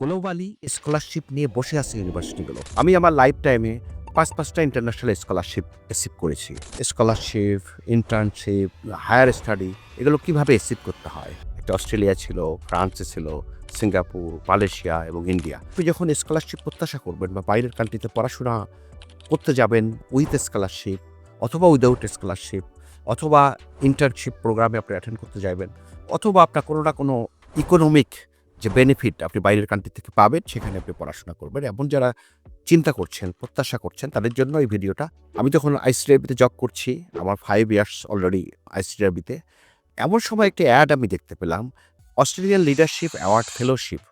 Globally scholarship নিয়ে বসে আছে ইউনিভার্সিটিগুলো। আমি আমার লাইফ টাইমে ৫টা ইন্টারন্যাশনাল স্কলারশিপ রিসিভ করেছি। স্কলারশিপ, ইন্টার্নশিপ, হায়ার স্টাডি এগুলো কিভাবে রিসিভ করতে হয়। একটা অস্ট্রেলিয়া ছিল, ফ্রান্সে ছিল, সিঙ্গাপুর, মালয়েশিয়া এবং ইন্ডিয়া। আপনি যখন স্কলারশিপ প্রত্যাশা করবেন বা বাইরের কান্ট্রিতে পড়াশোনা করতে যাবেন উইথ স্কলারশিপ অথবা উইদাউট স্কলারশিপ অথবা ইন্টার্নশিপ প্রোগ্রামে আপনি অ্যাটেন্ড করতে যাবেন অথবা আপনার কোনো না কোনো ইকোনমিক যে বেনিফিট আপনি বাইরের কান্ট্রি থেকে পাবেন সেখানে আপনি পড়াশোনা করবেন। এমন যারা চিন্তা করছেন, প্রত্যাশা করছেন তাদের জন্য এই ভিডিওটা। আমি যখন আইসিডিআরবিতে জব করছি, আমার 5 ইয়ার্স অলরেডি আইসিডিআরবিতে, এমন সময় একটা অ্যাড আমি দেখতে পেলাম, অস্ট্রেলিয়ান লিডারশিপ অ্যাওয়ার্ড ফেলোশিপ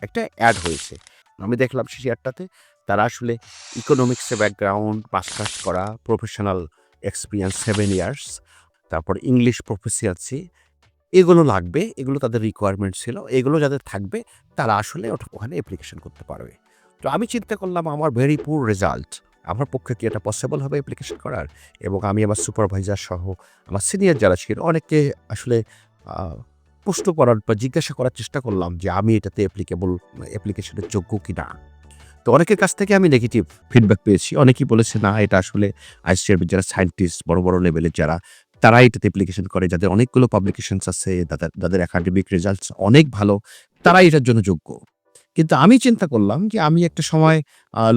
একটা অ্যাড হয়েছে। আমি দেখলাম সেই অ্যাডটাতে তারা আসলে ইকোনমিক্সে ব্যাকগ্রাউন্ড, মাস্টার্স করা, প্রফেশনাল এক্সপিরিয়েন্স 7 ইয়ার্স, তারপর ইংলিশ প্রফিসিয়েন্সি এগুলো লাগবে, এগুলো তাদের রিকোয়ারমেন্ট ছিল। এগুলো যাদের থাকবে তারা আসলে ওখানে অ্যাপ্লিকেশন করতে পারবে। তো আমি চিন্তা করলাম আমার ভেরি পুর রেজাল্ট, আমার পক্ষে কি এটা পসিবল হবে অ্যাপ্লিকেশন করার? এবং আমি আমার সুপারভাইজার সহ আমার সিনিয়র যারা ছিল অনেককে আসলে প্রশ্ন করার বা জিজ্ঞাসা করার চেষ্টা করলাম যে আমি এটাতে অ্যাপ্লিকেশনের যোগ্য কি না। তো অনেকের কাছ থেকে আমি নেগেটিভ ফিডব্যাক পেয়েছি। অনেকেই বলেছে না এটা আসলে আইসিআরবির যারা সায়েন্টিস্ট বড়, বড় লেভেলের যারা তারা এটাতে অ্যাপ্লিকেশন করে, যাদের অনেকগুলো পাবলিকেশনস আছে, যাদের একাডেমিক রেজাল্টস অনেক ভালো, তারাই এটার জন্য যোগ্য। কিন্তু আমি চিন্তা করলাম যে আমি একটা সময়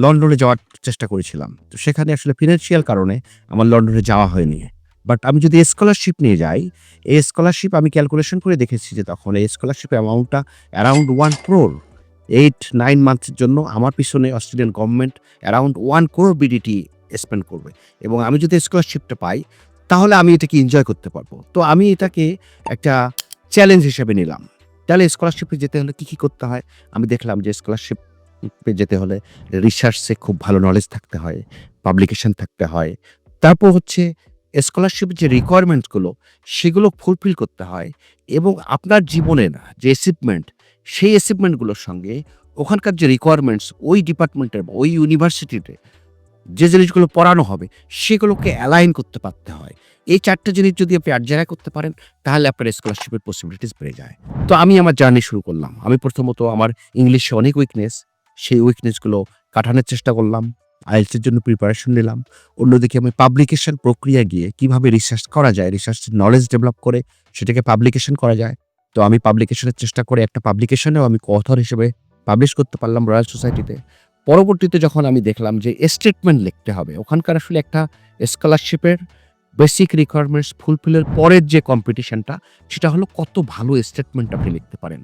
লন্ডনে যাওয়ার চেষ্টা করেছিলাম। তো সেখানে আসলে ফিন্যান্সিয়াল কারণে আমার লন্ডনে যাওয়া হয়নি। বাট আমি যদি স্কলারশিপ নিয়ে যাই, এই স্কলারশিপ আমি ক্যালকুলেশন করে দেখেছি যে তখন এই স্কলারশিপ অ্যামাউন্টটা অ্যারাউন্ড 1 crore 8-9 মান্থসের জন্য আমার পিছনে Australian government around 1 crore BDT spend করবে। এবং আমি যদি স্কলারশিপটা পাই তাহলে আমি এটাকে এনজয় করতে পারবো। তো আমি এটাকে একটা চ্যালেঞ্জ হিসেবে নিলাম। তাহলে স্কলারশিপে যেতে হলে কী করতে হয়? আমি দেখলাম যে স্কলারশিপে যেতে হলে রিসার্চে খুব ভালো নলেজ থাকতে হয়, পাবলিকেশন থাকতে হয়। তারপর হচ্ছে স্কলারশিপের যে রিকোয়ারমেন্টসগুলো সেগুলো ফুলফিল করতে হয় এবং আপনার জীবনের যে অ্যাচিভমেন্ট সেই অ্যাচিভমেন্টগুলোর সঙ্গে ওখানকার যে রিকোয়ারমেন্টস ওই ডিপার্টমেন্টের বা ওই ইউনিভার্সিটিতে যে জিনিসগুলো পড়ানো হবে সেগুলোকে অ্যালাইন করতে পারতে হয়। এই 4টা জিনিস যদি আপনি এক জায়গায় করতে পারেন তাহলে আপনার স্কলারশিপের পসিবিলিটিস বেড়ে যায়। তো আমি আমার জার্নি শুরু করলাম। আমি প্রথমত আমার ইংলিশে অনেক উইকনেস, সেই উইকনেসগুলো কাটানোর চেষ্টা করলাম। আইএলটিএস এর জন্য প্রিপারেশন নিলাম। অন্যদিকে আমি পাবলিকেশন প্রক্রিয়া গিয়ে কিভাবে রিসার্চ করা যায়, রিসার্চের নলেজ ডেভেলপ করে সেটাকে পাবলিকেশন করা যায়। তো আমি পাবলিকেশনের চেষ্টা করে একটা পাবলিকেশনেও আমি অথর হিসেবে পাবলিশ করতে পারলাম রয়্যাল সোসাইটিতে। পরবর্তীতে যখন আমি দেখলাম যে স্টেটমেন্ট লিখতে হবে, ওখানকার আসলে একটা স্কলারশিপের বেসিক রিকোয়ারমেন্টস ফুলফিলের পরের যে কম্পিটিশনটা সেটা হলো কত ভালো স্টেটমেন্ট আপনি লিখতে পারেন।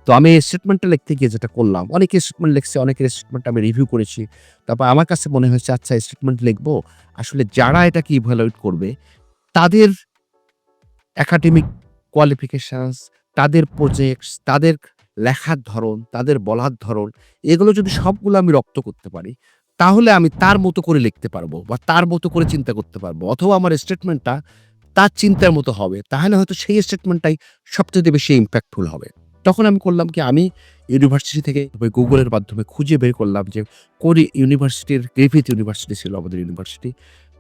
তো আমি এই স্টেটমেন্টটা লিখতে গিয়ে যেটা করলাম, অনেকে স্টেটমেন্ট লিখছে, অনেকের স্টেটমেন্ট আমি রিভিউ করেছি। তারপর আমার কাছে মনে হয়েছে আচ্ছা স্টেটমেন্ট লিখবো, আসলে যারা এটাকে ইভ্যালুয়েট করবে তাদের একাডেমিক কোয়ালিফিকেশনস, তাদের প্রজেক্টস, তাদের লেখার ধরন, তাদের বলার ধরন এগুলো যদি সবগুলো আমি রপ্ত করতে পারি, তাহলে আমি তার মতো করে লিখতে পারবো বা তার মতো করে চিন্তা করতে পারবো। অথবা আমার স্টেটমেন্টটা তার চিন্তার মতো হবে। তাহলে হয়তো সেই স্টেটমেন্টটাই সবচাইতে বেশি ইমপ্যাক্টফুল হবে। তখন আমি করলাম কি আমি ইউনিভার্সিটি থেকে গুগলের মাধ্যমে খুঁজে বের করলাম যে কোন ইউনিভার্সিটির গ্রিফিথ ইউনিভার্সিটি ছিল আমাদের ইউনিভার্সিটি।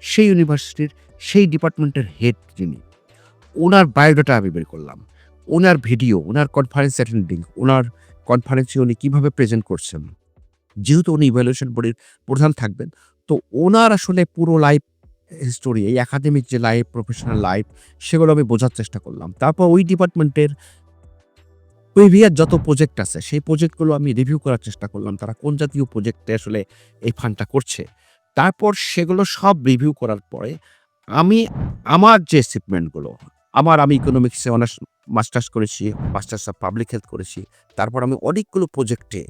সেই ইউনিভার্সিটির সেই ডিপার্টমেন্টের হেড যিনি উনার বায়োডাটা আমি বের করলাম। উনার ভিডিও, উনার কনফারেন্স অ্যাটেন্ডিং, উনার কনফারেন্সে উনি কিভাবে প্রেজেন্ট করছেন। যেহেতু উনি ইভ্যালুয়েশন বডির প্রধান থাকবেন, তো উনার আসলে পুরো লাইফ হিস্টোরি, এই একাডেমিক যে লাইফ, প্রফেশনাল লাইফ সেগুলো আমি বোঝার চেষ্টা করলাম। তারপর ওই ডিপার্টমেন্টের প্রিভিয়াস যত প্রজেক্ট আছে সেই প্রজেক্টগুলো আমি রিভিউ করার চেষ্টা করলাম। তারা কোন জাতীয় প্রজেক্টে আসলে এই ফান্ডটা করছে। তারপর সেগুলো সব রিভিউ করার পরে আমি আমার যে অ্যাচিভমেন্টগুলো, আমি ইকোনমিক্সে অনার্স মাস্টার্স করেছি, মাস্টার্স অফ পাবলিক হেলথ করেছি। তারপর আমি অনেকগুলো প্রজেক্টে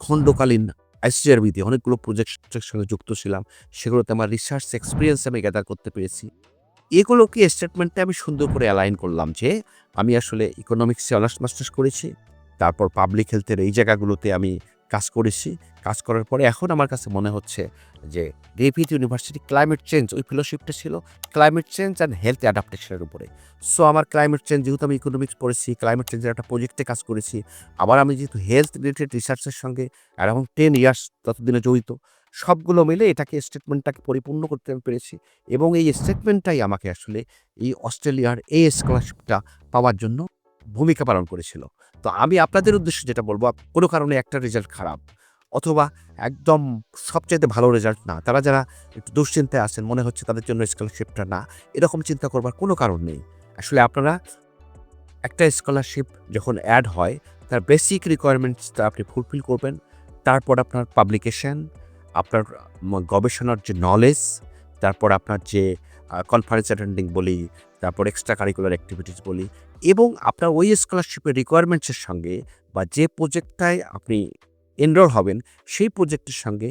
খণ্ডকালীন আইসিআরবিতে অনেকগুলো প্রজেক্টের সঙ্গে যুক্ত ছিলাম। সেগুলোতে আমার রিসার্চ এক্সপেরিয়েন্স আমি গ্যাদার করতে পেরেছি। এগুলোকে স্টেটমেন্টে আমি সুন্দর করে অ্যালাইন করলাম যে আমি আসলে ইকোনমিক্সে অনার্স মাস্টার্স করেছি। তারপর পাবলিক হেলথের এই জায়গাগুলোতে আমি কাজ করেছি। কাজ করার পরে এখন আমার কাছে মনে হচ্ছে যে গ্রিফিথ ইউনিভার্সিটি ক্লাইমেট চেঞ্জ ওই ফেলোশিপটা ছিল ক্লাইমেট চেঞ্জ অ্যান্ড হেলথ অ্যাডাপ্টেশনের উপরে। সো আমার ক্লাইমেট চেঞ্জ যেহেতু আমি ইকোনমিক্স পড়েছি, ক্লাইমেট চেঞ্জের একটা প্রজেক্টে কাজ করেছি। আবার আমি যেহেতু হেলথ রিলেটেড রিসার্চের সঙ্গে অ্যারাউন্ড 10 ইয়ার্স ততদিনে জড়িত। সবগুলো মিলে এটাকে স্টেটমেন্টটাকে পরিপূর্ণ করতে আমি পেরেছি এবং এই স্টেটমেন্টটাই আমাকে আসলে এই অস্ট্রেলিয়ার এই স্কলারশিপটা পাওয়ার জন্য ভূমিকা পালন করেছিল। তো আমি আপনাদের উদ্দেশ্যে যেটা বলব, কোনো কারণে একটা রেজাল্ট খারাপ অথবা একদম সবচাইতে ভালো রেজাল্ট না, তারা যারা একটু দুশ্চিন্তায় আছেন, মনে হচ্ছে তাদের জন্য স্কলারশিপটা না, এরকম চিন্তা করবার কোনো কারণ নেই। আসলে আপনারা একটা স্কলারশিপ যখন অ্যাড হয়, তার বেসিক রিকোয়ারমেন্টসটা আপনি ফুলফিল করবেন। তারপর আপনার পাবলিকেশন, আপনার গবেষণার যে নলেজ, তারপর আপনার যে কনফারেন্স অ্যাটেন্ডিং বলি, তারপর এক্সট্রা কারিকুলার অ্যাক্টিভিটিস বলি, এবং আপনার ওই স্কলারশিপের রিকোয়ারমেন্টসের সঙ্গে বা যে প্রজেক্টটায় আপনি এনরোল হবেন, সেই প্রজেক্টের সঙ্গে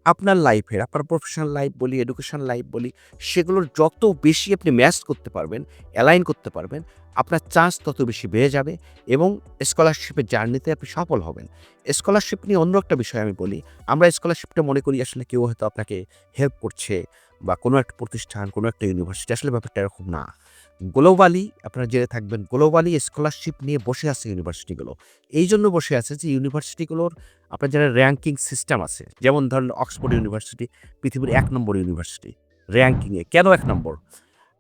আপনার লাইফের, আপনার প্রফেশনাল লাইফ বলি, এডুকেশন লাইফ বলি, সেগুলোর যত বেশি আপনি ম্যাচ করতে পারবেন, অ্যালাইন করতে পারবেন, আপনার চান্স তত বেশি বেড়ে যাবে এবং স্কলারশিপের জার্নিতে আপনি সফল হবেন। স্কলারশিপ নিয়ে অন্য একটা বিষয় আমি বলি, আমরা স্কলারশিপটা মনে করি আসলে কেউ হয়তো আপনাকে হেল্প করছে বা কোনো একটা প্রতিষ্ঠান, কোনো একটা ইউনিভার্সিটি, আসলে ব্যাপারটা এরকম না। গ্লোবালি আপনারা জেনে থাকবেন, গ্লোবালি স্কলারশিপ নিয়ে বসে আছে ইউনিভার্সিটিগুলো। এই জন্য বসে আছে যে ইউনিভার্সিটিগুলোর আপনার যারা র‍্যাংকিং সিস্টেম আছে, যেমন ধরেন অক্সফোর্ড ইউনিভার্সিটি পৃথিবীর ১ নম্বর ইউনিভার্সিটি র‍্যাংকিংয়ে। কেন ১ নম্বর?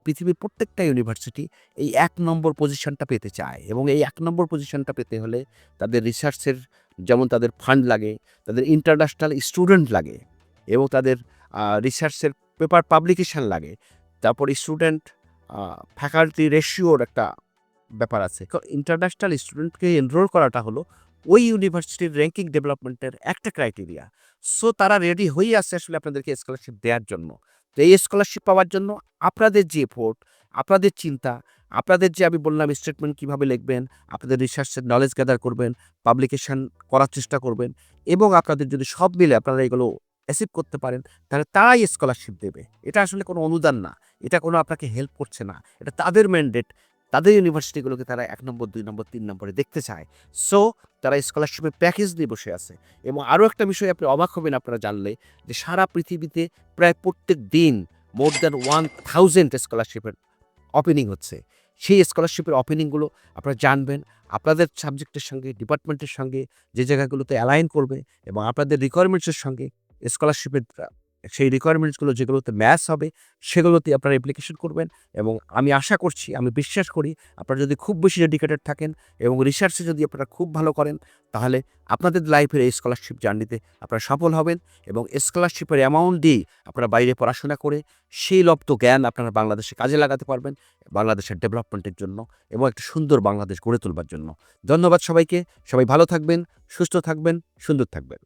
পৃথিবীর প্রত্যেকটা ইউনিভার্সিটি এই ১ নম্বর পজিশনটা পেতে চায় এবং এই ১ নম্বর পজিশনটা পেতে হলে তাদের রিসার্চের, যেমন তাদের ফান্ড লাগে, তাদের ইন্টারন্যাশনাল স্টুডেন্ট লাগে এবং তাদের রিসার্চের পেপার পাবলিকেশন লাগে। তারপর স্টুডেন্ট ফ্যাকাল্টি রেশিওর একটা ব্যাপার আছে। ইন্টারন্যাশনাল স্টুডেন্টকে এনরোল করাটা হলো ওই ইউনিভার্সিটির র‍্যাংকিং ডেভেলপমেন্টের একটা ক্রাইটেরিয়া। সো তারা রেডি হয়েই আছে আসলে আপনাদেরকে স্কলারশিপ দেয়ার জন্য। তো এই স্কলারশিপ পাওয়ার জন্য আপনাদের যে এফোর্ট, আপনাদের চিন্তা, আপনাদের যে আমি বললাম স্টেটমেন্ট কীভাবে লিখবেন, আপনাদের রিসার্চের নলেজ গ্যাদার করবেন, পাবলিকেশন করার চেষ্টা করবেন এবং আপনাদের যদি সব মিলে আপনারা এগুলো অ্যাচিভ করতে পারেন, তাহলে তারাই স্কলারশিপ দেবে। এটা আসলে কোনো অনুদান না, এটা কোনো আপনাকে হেল্প করছে না। এটা তাদের ম্যান্ডেট। তাদের ইউনিভার্সিটিগুলোকে তারা ১ নম্বর, ২ নম্বর, ৩ নম্বরে দেখতে চায়। সো তারা স্কলারশিপের প্যাকেজ নিয়ে বসে আছে। এবং আরও একটা বিষয় আপনি অবাক হবেন আপনারা জানলে, যে সারা পৃথিবীতে প্রায় প্রত্যেক দিন মোর দ্যান 1000 স্কলারশিপের ওপেনিং হচ্ছে। সেই স্কলারশিপের ওপেনিংগুলো আপনারা জানবেন, আপনাদের সাবজেক্টের সঙ্গে, ডিপার্টমেন্টের সঙ্গে যে জায়গাগুলোতে অ্যালাইন করবে এবং আপনাদের রিকোয়ারমেন্টসের সঙ্গে স্কলারশিপের সেই রিকোয়ারমেন্টসগুলো যেগুলোতে ম্যাচ হবে, সেগুলোতে আপনারা অ্যাপ্লিকেশন করবেন এবং আমি আশা করছি, আমি বিশ্বাস করি, আপনারা যদি খুব বেশি ডেডিকেটেড থাকেন এবং রিসার্চে যদি আপনারা খুব ভালো করেন, তাহলে আপনাদের লাইফের এই স্কলারশিপ জার্নিতে আপনারা সফল হবেন এবং স্কলারশিপের অ্যামাউন্ট দিয়ে আপনারা বাইরে পড়াশোনা করে সেই লব্ধ জ্ঞান আপনারা বাংলাদেশে কাজে লাগাতে পারবেন, বাংলাদেশের ডেভেলপমেন্টের জন্য এবং একটা সুন্দর বাংলাদেশ গড়ে তোলবার জন্য। ধন্যবাদ সবাইকে। সবাই ভালো থাকবেন, সুস্থ থাকবেন, সুন্দর থাকবেন।